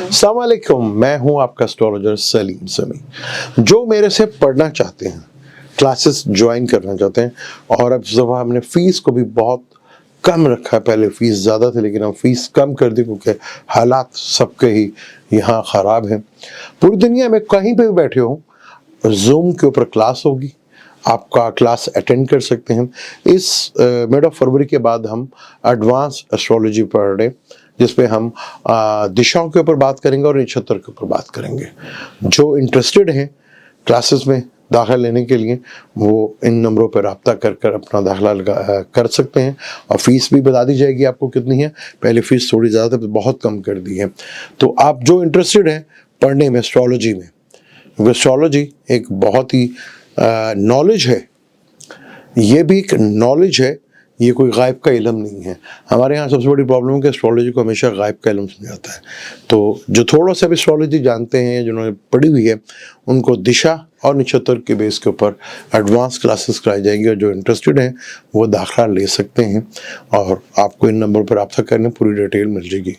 अस्सलाम वालेकुम, मैं हूं आपका एस्ट्रोलॉजर सलीम समी। जो मेरे से पढ़ना चाहते हैं, क्लासेस ज्वाइन करना चाहते हैं और अब इस दफ़ा हमने फ़ीस को भी बहुत कम रखा है। पहले फ़ीस ज़्यादा थी लेकिन हम फ़ीस कम कर दी क्योंकि हालात सबके ही यहाँ ख़राब हैं। पूरी दुनिया में कहीं पे भी बैठे हो, ज़ूम के ऊपर क्लास होगी, आपका क्लास अटेंड कर सकते हैं। इस मिड ऑफ फरवरी के बाद हम एडवांस एस्ट्रोलॉजी पढ़ रहे हैं, जिसपे हम दिशाओं के ऊपर बात करेंगे और नक्षत्र के ऊपर बात करेंगे। जो इंटरेस्टेड हैं क्लासेस में दाखिला लेने के लिए, वो इन नंबरों पर रब्ता कर अपना दाखिला कर सकते हैं। और फ़ीस भी बता दी जाएगी आपको कितनी है। पहले फ़ीस थोड़ी ज़्यादा थी, बहुत कम कर दी है। तो आप जो इंटरेस्टेड हैं पढ़ने में एस्ट्रोलॉजी में, एस्ट्रोलॉजी एक बहुत ही नॉलेज है, ये भी एक नॉलेज है, ये कोई गायब का इल्म नहीं है। हमारे यहाँ सबसे बड़ी प्रॉब्लम है कि एस्ट्रोलॉजी को हमेशा गायब का इल्म समझा जाता है। तो जो थोड़ा सा भी एस्ट्रोलॉजी जानते हैं, जिन्होंने पढ़ी हुई है, उनको दिशा और नक्षत्र के बेस के ऊपर एडवांस क्लासेस कराई जाएंगी और जो इंटरेस्टेड हैं वो दाखिला ले सकते हैं और आपको इन नंबर पर रब्ता करने पूरी डिटेल मिल जाएगी।